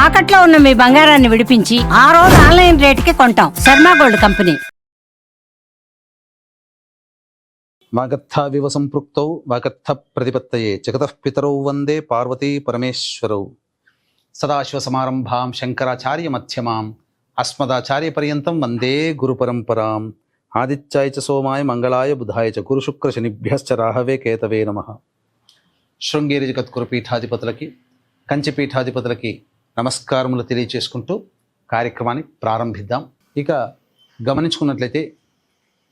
తాకట్లో ఉన్న మీ బంగారాన్ని విడిపించి ఆ రోజు ఆన్లైన్ రేటుకి కొంటాం. Sharma gold company. వాగర్థావివ సంపృక్తౌ వాగర్థ ప్రతిపత్తయే జగతః పితరౌ వందే పార్వతీ పరమేశ్వరౌ. సదాశివసమారంభాం శంకరాచార్య మధ్యమాం అస్మదాచార్య పర్యంతం వందే గురు పరంపరాం. ఆదిత్యాయ చ సోమాయ మంగళాయ బుధాయ చ గురు శుక్ర శనిభ్యశ్చ రాహవే కేతవే నమః. శృంగేరి జగద్గురు పీఠాధిపతులకి కంచి పీఠాధిపతులకి నమస్కారములు తెలియచేసుకుంటూ కార్యక్రమాన్ని ప్రారంభిద్దాం. ఇక గమనించుకున్నట్లయితే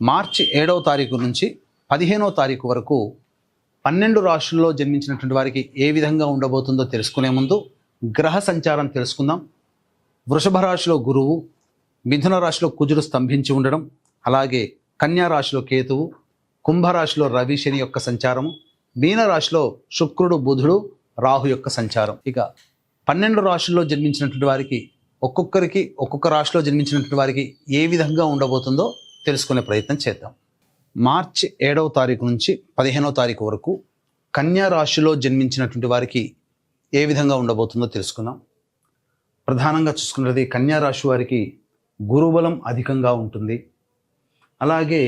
మార్చి 7వ తారీఖు నుంచి 15వ తారీఖు వరకు 12 రాశుల్లో జన్మించినటువంటి వారికి ఏ విధంగా ఉండబోతుందో తెలుసుకునే ముందు గ్రహ సంచారం తెలుసుకుందాం. వృషభ రాశిలో గురువు, మిథున రాశిలో కుజుడు స్తంభించి ఉండడం, అలాగే కన్యా రాశిలో కేతువు, కుంభరాశిలో రవి శని యొక్క సంచారము, మీన రాశిలో శుక్రుడు బుధుడు రాహు యొక్క సంచారం. ఇక 12 రాశుల్లో జన్మించినటువంటి వారికి ఒక్కొక్కరికి ఒక్కొక్క రాశిలో జన్మించినటువంటి వారికి ఏ విధంగా ఉండబోతుందో తెలుసుకునే ప్రయత్నం చేద్దాం. మార్చి 7వ తారీఖు నుంచి 15వ తారీఖు వరకు కన్యా రాశిలో జన్మించినటువంటి వారికి ఏ విధంగా ఉండబోతుందో తెలుసుకుందాం. ప్రధానంగా చూసుకున్నది కన్యా రాశి వారికి గురుబలం అధికంగా ఉంటుంది. అలాగే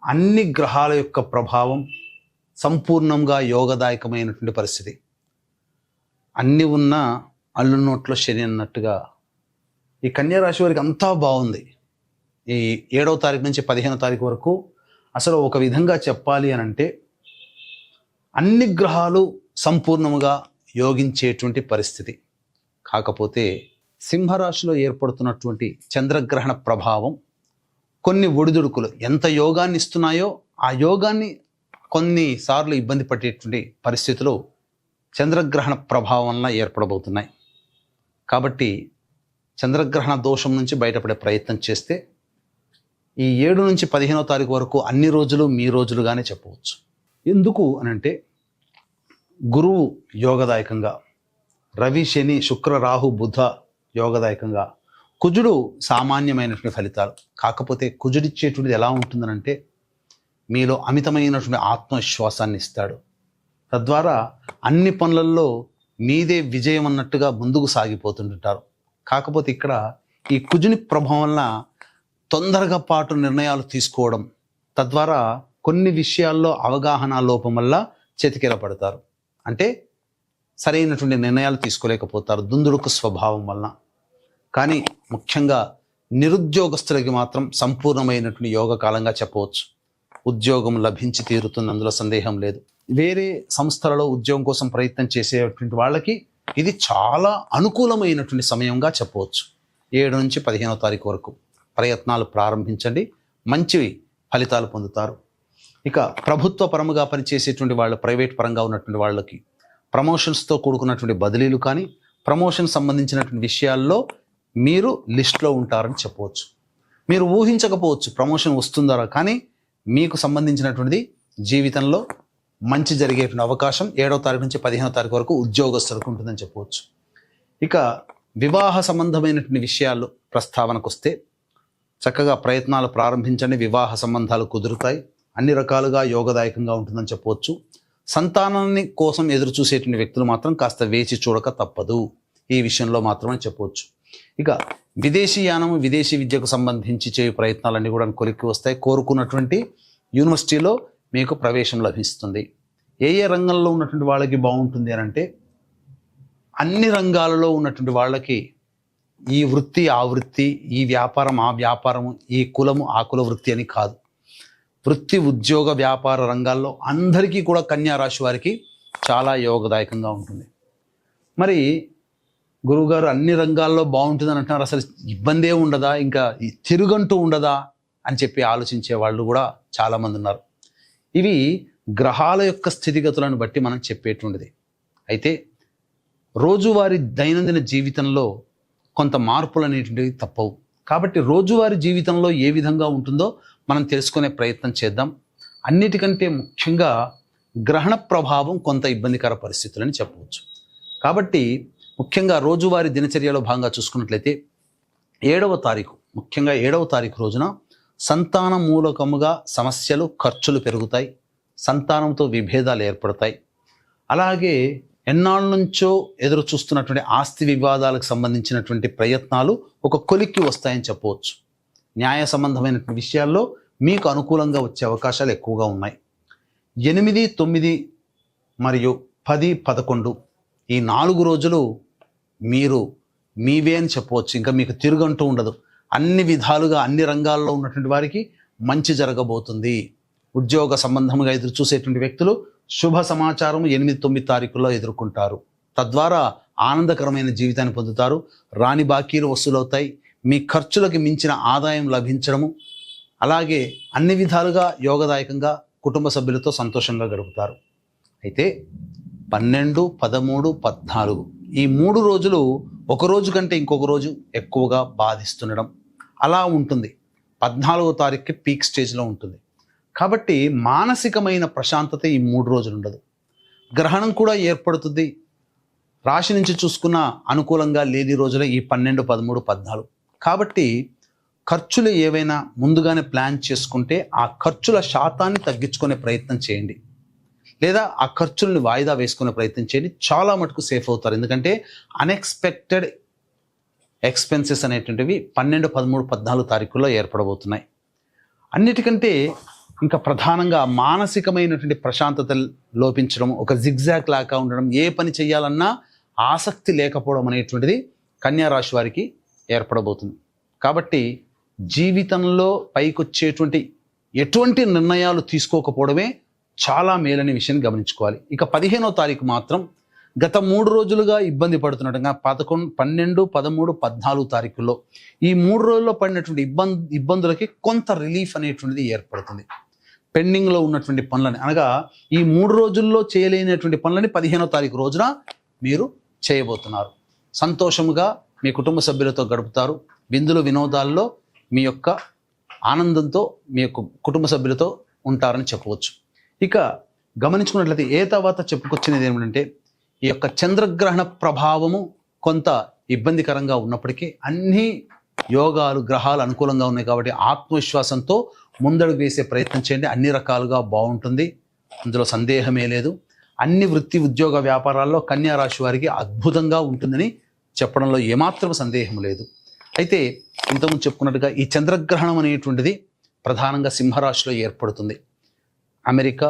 అన్ని గ్రహాల యొక్క ప్రభావం సంపూర్ణంగా యోగదాయకమైనటువంటి పరిస్థితి. అన్నీ ఉన్న అల్లు నోట్లో శని అన్నట్టుగా ఈ కన్యా రాశి వారికి అంతా బాగుంది. ఈ 7వ తారీఖు నుంచి 15వ తారీఖు వరకు అసలు ఒక విధంగా చెప్పాలి అని అంటే అన్ని గ్రహాలు సంపూర్ణముగా యోగించేటువంటి పరిస్థితి. కాకపోతే సింహరాశిలో ఏర్పడుతున్నటువంటి చంద్రగ్రహణ ప్రభావం కొన్ని ఒడిదుడుకులు ఎంత యోగాన్ని ఇస్తున్నాయో ఆ యోగాన్ని కొన్నిసార్లు ఇబ్బంది పడేటువంటి పరిస్థితులు చంద్రగ్రహణ ప్రభావం వలన ఏర్పడబోతున్నాయి. కాబట్టి చంద్రగ్రహణ దోషం నుంచి బయటపడే ప్రయత్నం చేస్తే ఈ 7 నుంచి 15వ తారీఖు వరకు అన్ని రోజులు మీ రోజులుగానే చెప్పవచ్చు. ఎందుకు అనంటే గురువు యోగదాయకంగా, రవి శని శుక్ర రాహు బుధ యోగదాయకంగా, కుజుడు సామాన్యమైనటువంటి ఫలితాలు. కాకపోతే కుజుడిచ్చేటువంటిది ఎలా ఉంటుందనంటే మీలో అమితమైనటువంటి ఆత్మవిశ్వాసాన్ని ఇస్తాడు. తద్వారా అన్ని పనులలో మీదే విజయం అన్నట్టుగా ముందుకు సాగిపోతుంటారు. కాకపోతే ఇక్కడ ఈ కుజుని ప్రభావం వలన తొందరగా పాటు నిర్ణయాలు తీసుకోవడం, తద్వారా కొన్ని విషయాల్లో అవగాహన లోపం వల్ల చేతికెల పడతారు. అంటే సరైనటువంటి నిర్ణయాలు తీసుకోలేకపోతారు దుందుడుకు స్వభావం వలన. కానీ ముఖ్యంగా నిరుద్యోగస్తులకి మాత్రం సంపూర్ణమైనటువంటి యోగ కాలంగా చెప్పవచ్చు. ఉద్యోగం లభించి తీరుతుంది, అందులో సందేహం లేదు. వేరే సంస్థలలో ఉద్యోగం కోసం ప్రయత్నం చేసేటువంటి వాళ్ళకి ఇది చాలా అనుకూలమైనటువంటి సమయంగా చెప్పవచ్చు. 7 నుంచి 15వ తారీఖు వరకు ప్రయత్నాలు ప్రారంభించండి, మంచి ఫలితాలు పొందుతారు. ఇక ప్రభుత్వ పరముగా పనిచేసేటువంటి వాళ్ళు, ప్రైవేట్ పరంగా ఉన్నటువంటి వాళ్ళకి ప్రమోషన్స్తో కూడుకున్నటువంటి బదిలీలు కానీ, ప్రమోషన్ సంబంధించినటువంటి విషయాల్లో మీరు లిస్ట్లో ఉంటారని చెప్పవచ్చు. మీరు ఊహించకపోవచ్చు ప్రమోషన్ వస్తుందా, కానీ మీకు సంబంధించినటువంటిది జీవితంలో మంచి జరిగేటువంటి అవకాశం 7వ తారీఖు నుంచి 15వ తారీఖు వరకు ఉద్యోగస్తులకు ఉంటుందని చెప్పవచ్చు. ఇక వివాహ సంబంధమైనటువంటి విషయాలు ప్రస్తావనకు వస్తే చక్కగా ప్రయత్నాలు ప్రారంభించండి, వివాహ సంబంధాలు కుదురుతాయి, అన్ని రకాలుగా యోగదాయకంగా ఉంటుందని చెప్పవచ్చు. సంతానాన్ని కోసం ఎదురు చూసేటువంటి వ్యక్తులు మాత్రం కాస్త వేచి చూడక తప్పదు, ఈ విషయంలో మాత్రమే చెప్పవచ్చు. ఇక విదేశీయానము, విదేశీ విద్యకు సంబంధించి చేయు ప్రయత్నాలన్నీ కూడా కొలిక్కి వస్తాయి. కోరుకున్నటువంటి యూనివర్సిటీలో మీకు ప్రవేశం లభిస్తుంది. ఏ రంగంలో ఉన్నటువంటి వాళ్ళకి బాగుంటుంది అని అంటే అన్ని రంగాలలో ఉన్నటువంటి వాళ్ళకి ఈ వృత్తి ఆ వృత్తి, ఈ వ్యాపారం ఆ వ్యాపారము, ఈ కులము ఆ కుల వృత్తి అని కాదు. వృత్తి ఉద్యోగ వ్యాపార రంగాల్లో అందరికీ కూడా కన్యా రాశి వారికి చాలా యోగదాయకంగా ఉంటుంది. మరి గురువుగారు అన్ని రంగాల్లో బాగుంటుందని అంటున్నారు, అసలు ఇబ్బందే ఉండదా, ఇంకా తిరుగంటూ ఉండదా అని చెప్పి ఆలోచించే వాళ్ళు కూడా చాలామంది ఉన్నారు. ఇవి గ్రహాల యొక్క స్థితిగతులను బట్టి మనం చెప్పేటువంటిది. అయితే రోజువారీ దైనందిన జీవితంలో కొంత మార్పులు అనేటువంటివి తప్పవు. కాబట్టి రోజువారీ జీవితంలో ఏ విధంగా ఉంటుందో మనం తెలుసుకునే ప్రయత్నం చేద్దాం. అన్నిటికంటే ముఖ్యంగా గ్రహణ ప్రభావం కొంత ఇబ్బందికర పరిస్థితులని చెప్పవచ్చు. కాబట్టి ముఖ్యంగా రోజువారీ దినచర్యలో భాగంగా చూసుకున్నట్లయితే 7వ తారీఖు, ముఖ్యంగా 7వ తారీఖు రోజున సంతాన మూలకముగా సమస్యలు, ఖర్చులు పెరుగుతాయి, సంతానంతో విభేదాలు ఏర్పడతాయి. అలాగే ఎన్నాళ్ళ నుంచో ఎదురు చూస్తున్నటువంటి ఆస్తి వివాదాలకు సంబంధించినటువంటి ప్రయత్నాలు ఒక కొలిక్కి వస్తాయని చెప్పవచ్చు. న్యాయ సంబంధమైనటువంటి విషయాల్లో మీకు అనుకూలంగా వచ్చే అవకాశాలు ఎక్కువగా ఉన్నాయి. 8, 9 మరియు 10, 11 ఈ 4 రోజులు మీరు మీవే అని చెప్పవచ్చు. ఇంకా మీకు తిరుగంటూ ఉండదు. అన్ని విధాలుగా అన్ని రంగాల్లో ఉన్నటువంటి వారికి మంచి జరగబోతుంది. ఉద్యోగ సంబంధంగా ఎదురు చూసేటువంటి వ్యక్తులు శుభ సమాచారం 8, 9 తారీఖుల్లో ఎదుర్కొంటారు. తద్వారా ఆనందకరమైన జీవితాన్ని పొందుతారు. రాని బాకీలు వసూలవుతాయి. మీ ఖర్చులకు మించిన ఆదాయం లభించడము, అలాగే అన్ని విధాలుగా యోగదాయకంగా కుటుంబ సభ్యులతో సంతోషంగా గడుపుతారు. అయితే 12, 13, 14 ఈ 3 రోజులు ఒక రోజు కంటే ఇంకొక రోజు ఎక్కువగా బాధిస్తుండడం అలా ఉంటుంది. 14వ తారీఖుకి పీక్ స్టేజ్లో ఉంటుంది. కాబట్టి మానసికమైన ప్రశాంతత ఈ 3 రోజులు ఉండదు. గ్రహణం కూడా ఏర్పడుతుంది. రాశి నుంచి చూసుకున్న అనుకూలంగా లేని రోజులే ఈ 12, 13, 14. కాబట్టి ఖర్చులు ఏవైనా ముందుగానే ప్లాన్ చేసుకుంటే ఆ ఖర్చుల శాతాన్ని తగ్గించుకునే ప్రయత్నం చేయండి, లేదా ఆ ఖర్చుల్ని వాయిదా వేసుకునే ప్రయత్నం చేయండి. చాలా మటుకు సేఫ్ అవుతారు. ఎందుకంటే అన్ఎక్స్పెక్టెడ్ ఎక్స్పెన్సెస్ అనేటువంటివి 12, 13, 14 తారీఖుల్లో ఏర్పడబోతున్నాయి. అన్నిటికంటే ఇంకా ప్రధానంగా మానసికమైనటువంటి ప్రశాంతత లోపించడం, ఒక జిగ్జాగ్ లాగా ఉండడం, ఏ పని చేయాలన్నా ఆసక్తి లేకపోవడం అనేటువంటిది కన్యా రాశి వారికి ఏర్పడబోతుంది. కాబట్టి జీవితంలో పైకొచ్చేటువంటి ఎటువంటి నిర్ణయాలు తీసుకోకపోవడమే చాలా మేలనే విషయాన్ని గమనించుకోవాలి. ఇక 15వ తారీఖు మాత్రం గత 3 రోజులుగా ఇబ్బంది పడుతున్నట్టుగా 11, 12, 13, 14 తారీఖుల్లో ఈ 3 రోజుల్లో పడినటువంటి ఇబ్బందులకి కొంత రిలీఫ్ అనేటువంటిది ఏర్పడుతుంది. పెండింగ్లో ఉన్నటువంటి పనులని, అనగా ఈ 3 రోజుల్లో చేయలేనటువంటి పనులని 15వ తారీఖు రోజున మీరు చేయబోతున్నారు. సంతోషముగా మీ కుటుంబ సభ్యులతో గడుపుతారు. విందులు వినోదాల్లో మీ యొక్క ఆనందంతో మీ యొక్క కుటుంబ సభ్యులతో ఉంటారని చెప్పవచ్చు. ఇక గమనించుకున్నట్లయితే తర్వాత చెప్పుకొచ్చినది ఏమిటంటే, ఈ యొక్క చంద్రగ్రహణ ప్రభావము కొంత ఇబ్బందికరంగా ఉన్నప్పటికీ అన్ని యోగాలు గ్రహాలు అనుకూలంగా ఉన్నాయి. కాబట్టి ఆత్మవిశ్వాసంతో ముందడుగు వేసే ప్రయత్నం చేయండి. అన్ని రకాలుగా బాగుంటుంది, అందులో సందేహమే లేదు. అన్ని వృత్తి ఉద్యోగ వ్యాపారాల్లో కన్యా రాశి వారికి అద్భుతంగా ఉంటుందని చెప్పడంలో ఏమాత్రం సందేహం లేదు. అయితే ఇంతకుముందు చెప్పుకున్నట్టుగా ఈ చంద్రగ్రహణం అనేటువంటిది ప్రధానంగా సింహరాశిలో ఏర్పడుతుంది. America,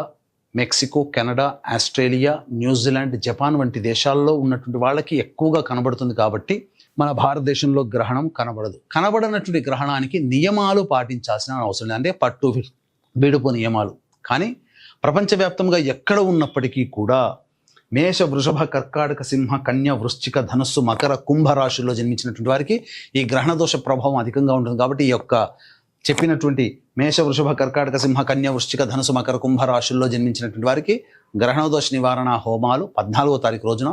Mexico, Canada, Australia, New Zealand, Japan వంటి దేశాల్లో ఉన్నటువంటి వాళ్ళకి ఎక్కువగా కనబడుతుంది. కాబట్టి మన భారతదేశంలో గ్రహణం కనబడదు. కనబడనటువంటి గ్రహణానికి నియమాలు పాటించాల్సిన అవసరం లేదు, అంటే పట్టు విడుపు నియమాలు. కానీ ప్రపంచవ్యాప్తంగా ఎక్కడ ఉన్నప్పటికీ కూడా మేష, వృషభ, కర్కాటక, సింహ, కన్య, వృశ్చిక, ధనుస్సు, మకర, కుంభ రాశుల్లో జన్మించినటువంటి వారికి ఈ గ్రహణ దోష ప్రభావం అధికంగా ఉంటుంది. కాబట్టి ఈ యొక్క చెప్పినటువంటి మేష, వృషభ, కర్కాటక, సింహ, కన్య, వృశ్చిక, ధనుసు, మకర, కుంభ రాశుల్లో జన్మించినటువంటి వారికి గ్రహణ దోష నివారణ హోమాలు 14వ తారీఖు రోజున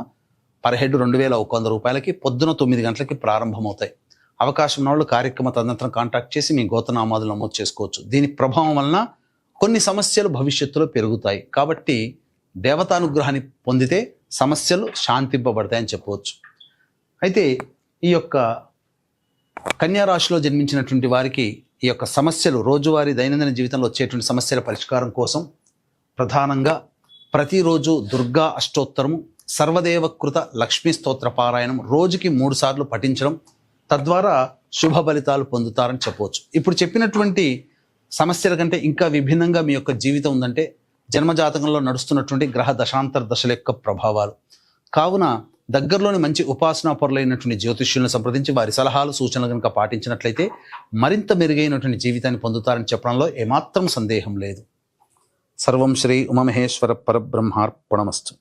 పర్ హెడ్ 2100 రూపాయలకి పొద్దున 9 గంటలకి ప్రారంభమవుతాయి. అవకాశం ఉన్న వాళ్ళు కార్యక్రమ తదనంతరం కాంటాక్ట్ చేసి మీ గోత్రనామాదులు నమోదు చేసుకోవచ్చు. దీని ప్రభావం వలన కొన్ని సమస్యలు భవిష్యత్తులో పెరుగుతాయి. కాబట్టి దేవతానుగ్రహాన్ని పొందితే సమస్యలు శాంతింపబడతాయని చెప్పవచ్చు. అయితే ఈ యొక్క కన్యా రాశిలో జన్మించినటువంటి వారికి ఈ యొక్క సమస్యలు రోజువారీ దైనందిన జీవితంలో వచ్చేటువంటి సమస్యల పరిష్కారం కోసం ప్రధానంగా ప్రతిరోజు దుర్గా అష్టోత్తరము, సర్వదేవకృత లక్ష్మీ స్తోత్ర పారాయణం రోజుకి 3 సార్లు పఠించడం, తద్వారా శుభ ఫలితాలు పొందుతారని చెప్పవచ్చు. ఇప్పుడు చెప్పినటువంటి సమస్యల కంటే ఇంకా విభిన్నంగా మీ యొక్క జీవితం ఉందంటే జన్మజాతకంలో నడుస్తున్నటువంటి గ్రహ దశాంతర దశల యొక్క ప్రభావాలు. కావున దగ్గరలోని మంచి ఉపాసనా పరులైనటువంటి జ్యోతిష్యులను సంప్రదించి వారి సలహాలు సూచనలు కనుక పాటించినట్లయితే మరింత మెరుగైనటువంటి జీవితాన్ని పొందుతారని చెప్పడంలో ఏమాత్రం సందేహం లేదు. సర్వం శ్రీ ఉమామహేశ్వర పరబ్రహ్మార్పణమస్తు.